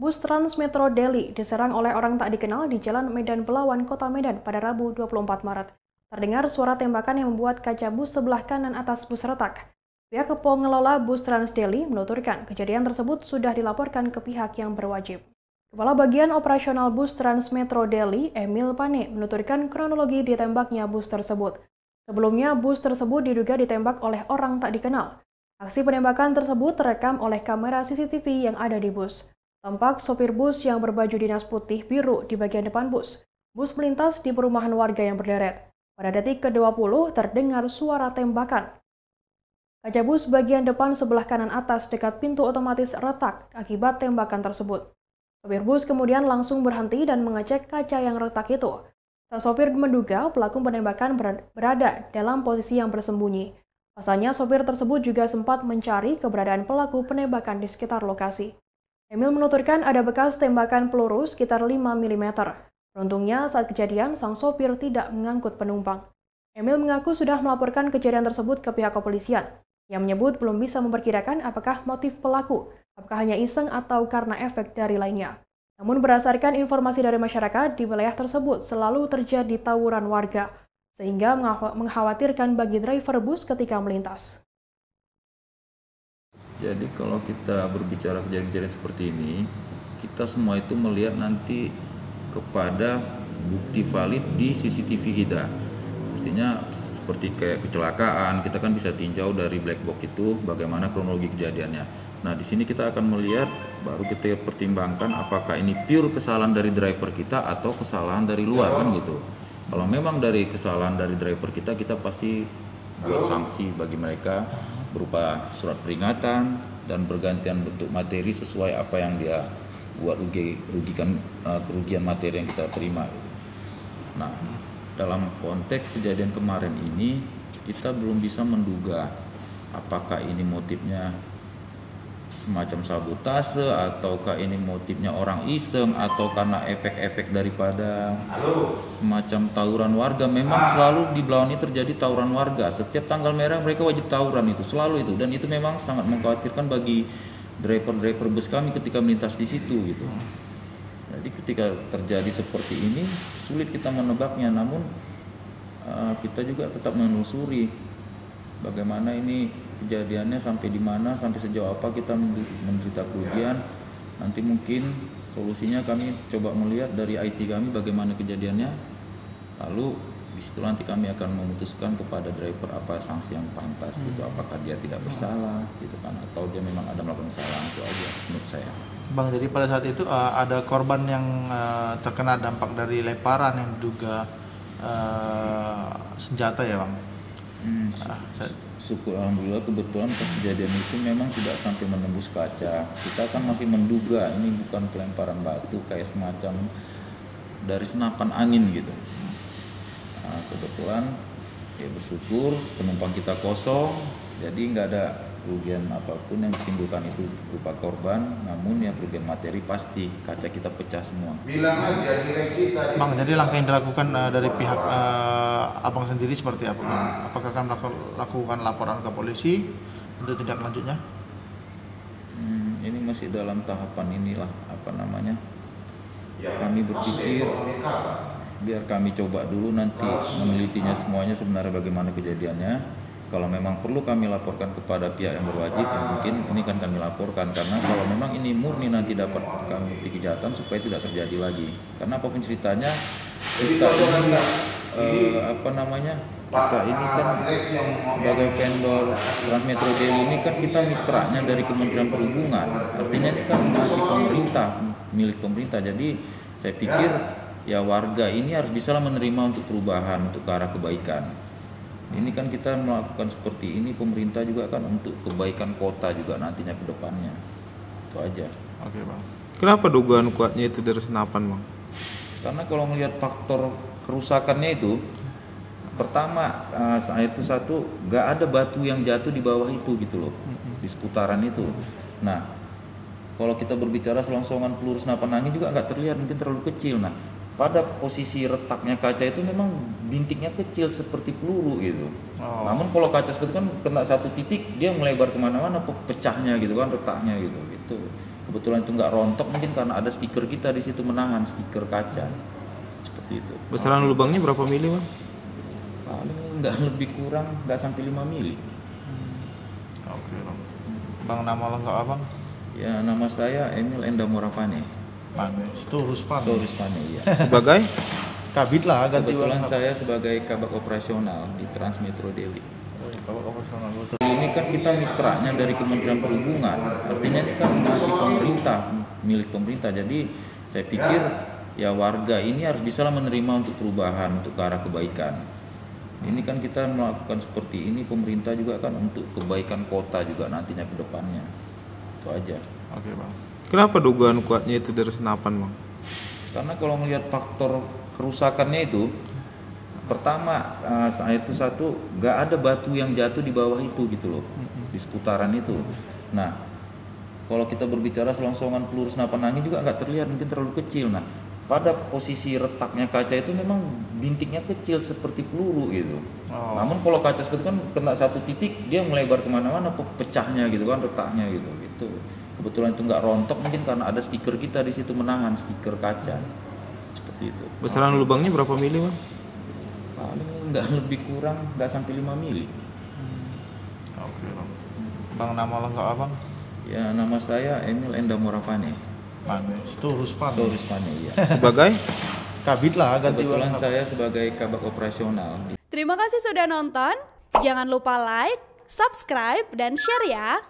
Bus Transmetro Delhi diserang oleh orang tak dikenal di Jalan Medan Belawan, Kota Medan pada Rabu 24 Maret. Terdengar suara tembakan yang membuat kaca bus sebelah kanan atas bus retak. Pihak pengelola bus Trans Delhi menuturkan kejadian tersebut sudah dilaporkan ke pihak yang berwajib. Kepala Bagian Operasional Bus Transmetro Delhi, Emil Pane, menuturkan kronologi ditembaknya bus tersebut. Sebelumnya, bus tersebut diduga ditembak oleh orang tak dikenal. Aksi penembakan tersebut terekam oleh kamera CCTV yang ada di bus. Tampak sopir bus yang berbaju dinas putih biru di bagian depan bus. Bus melintas di perumahan warga yang berderet. Pada detik ke-20 terdengar suara tembakan. Kaca bus bagian depan sebelah kanan atas dekat pintu otomatis retak akibat tembakan tersebut. Sopir bus kemudian langsung berhenti dan mengecek kaca yang retak itu. Sang sopir menduga pelaku penembakan berada dalam posisi yang bersembunyi. Pasalnya sopir tersebut juga sempat mencari keberadaan pelaku penembakan di sekitar lokasi. Emil menuturkan ada bekas tembakan peluru sekitar 5 mm. Beruntungnya saat kejadian, sang sopir tidak mengangkut penumpang. Emil mengaku sudah melaporkan kejadian tersebut ke pihak kepolisian, yang menyebut belum bisa memperkirakan apakah motif pelaku, apakah hanya iseng atau karena efek dari lainnya. Namun berdasarkan informasi dari masyarakat, di wilayah tersebut selalu terjadi tawuran warga, sehingga mengkhawatirkan bagi driver bus ketika melintas. Jadi kalau kita berbicara kejadian-kejadian seperti ini, kita semua itu melihat nanti kepada bukti valid di CCTV kita. Artinya seperti kayak kecelakaan, kita kan bisa tinjau dari black box itu bagaimana kronologi kejadiannya. Nah, di sini kita akan melihat, baru kita pertimbangkan apakah ini pure kesalahan dari driver kita atau kesalahan dari luar kan gitu. Kalau memang dari kesalahan dari driver kita pasti buat sanksi bagi mereka berupa surat peringatan dan bergantian bentuk materi sesuai apa yang dia buat kerugian materi yang kita terima. Nah, dalam konteks kejadian kemarin ini kita belum bisa menduga apakah ini motifnya semacam sabotase ataukah ini motifnya orang iseng atau karena efek-efek daripada semacam tawuran warga. Memang selalu di Belawan ini terjadi tawuran warga. Setiap tanggal merah mereka wajib tawuran itu, selalu itu, dan itu memang sangat mengkhawatirkan bagi driver bus kami ketika melintas di situ gitu. Jadi ketika terjadi seperti ini sulit kita menebaknya, namun kita juga tetap menelusuri bagaimana ini kejadiannya, sampai di mana, sampai sejauh apa kita menderita kerugian. Nanti mungkin solusinya kami coba melihat dari IT kami bagaimana kejadiannya, lalu di situ nanti kami akan memutuskan kepada driver apa sanksi yang pantas gitu, apakah dia tidak bersalah gitu kan, atau dia memang ada melakukan kesalahan. Itu aja menurut saya. Bang, jadi pada saat itu ada korban yang terkena dampak dari lemparan yang diduga senjata ya Bang? Syukur alhamdulillah, kebetulan pas kejadian itu memang tidak sampai menembus kaca. Kita kan masih menduga ini bukan pelemparan batu, kayak semacam dari senapan angin gitu. Nah, kebetulan ya bersyukur penumpang kita kosong, jadi nggak ada kerugian apapun yang ditimbulkan itu berupa korban. Namun yang kerugian materi pasti kaca kita pecah semua. Bilang aja direksi tadi. Bang, jadi langkah yang dilakukan dari pihak abang sendiri seperti apa Bang? Apakah akan lakukan laporan ke polisi untuk tindak lanjutnya? Ini masih dalam tahapan inilah kami berpikir biar kami coba dulu nanti menelitinya semuanya sebenarnya bagaimana kejadiannya. Kalau memang perlu kami laporkan kepada pihak yang berwajib, ya mungkin ini kan kami laporkan. Karena kalau memang ini murni nanti dapat bukti kejahatan supaya tidak terjadi lagi. Karena apapun ceritanya, kita ini kan sebagai vendor Transmetro Delhi ini kan kita mitranya dari Kementerian Perhubungan. Artinya ini kan masih pemerintah, milik pemerintah. Jadi saya pikir ya warga ini harus bisa menerima untuk perubahan, untuk ke arah kebaikan. Ini kan kita melakukan seperti ini, pemerintah juga kan untuk kebaikan kota juga nantinya ke depannya. Itu aja. Oke Bang. Kenapa dugaan kuatnya itu dari senapan Bang? Karena kalau melihat faktor kerusakannya itu, pertama satu nggak ada batu yang jatuh di bawah itu gitu loh, di seputaran itu. Nah, kalau kita berbicara selongsongan peluru senapan angin juga nggak terlihat, mungkin terlalu kecil. Nah, pada posisi retaknya kaca itu memang bintiknya kecil seperti peluru gitu. Namun kalau kaca seperti itu kan kena satu titik dia melebar kemana-mana, pecahnya gitu kan, retaknya gitu. kebetulan itu nggak rontok mungkin karena ada stiker kita di situ menahan, stiker kaca seperti itu. Besaran lubangnya berapa mili, Bang? Paling nggak lebih kurang nggak sampai 5 mili. Oke, Bang, nama lengkap Abang? Ya, nama saya Emil Endamorapane. Storus Pane. Iya. Sebagai Kabit lah ganti Kebetulan orang. saya sebagai kabak operasional di Transmetro Delhi. Kabak operasional betul. Ini kan kita mitranya dari Kementerian Perhubungan, artinya ini kan masih pemerintah, milik pemerintah. Jadi saya pikir ya warga ini harus bisa menerima untuk perubahan, untuk ke arah kebaikan. Ini kan kita melakukan seperti ini, pemerintah juga kan untuk kebaikan kota juga nantinya ke depannya. Itu aja. Oke, Bang. Kenapa dugaan kuatnya itu dari senapan, Bang? Karena kalau melihat faktor kerusakannya itu, pertama saya itu satu nggak ada batu yang jatuh di bawah itu gitu loh, di seputaran itu. Nah, kalau kita berbicara selongsongan peluru senapan angin juga nggak terlihat, mungkin terlalu kecil. Nah, pada posisi retaknya kaca itu memang bintiknya kecil seperti peluru gitu. Namun kalau kaca seperti itu kan kena satu titik dia melebar kemana-mana, pecahnya gitu kan, retaknya gitu. Kebetulan itu nggak rontok mungkin karena ada stiker kita di situ menahan, stiker kaca seperti itu. Besaran lubangnya berapa mili, Bang? Paling nggak lebih kurang nggak sampai 5 mili. Oke, Bang, nama lengkap Abang? Ya, nama saya Emil Endamorapane. Storus Pane. Iya. Sebagai Kabit lah ganti Kebetulan orang. saya sebagai kabak operasional. Terima kasih sudah nonton. Jangan lupa like, subscribe, dan share ya.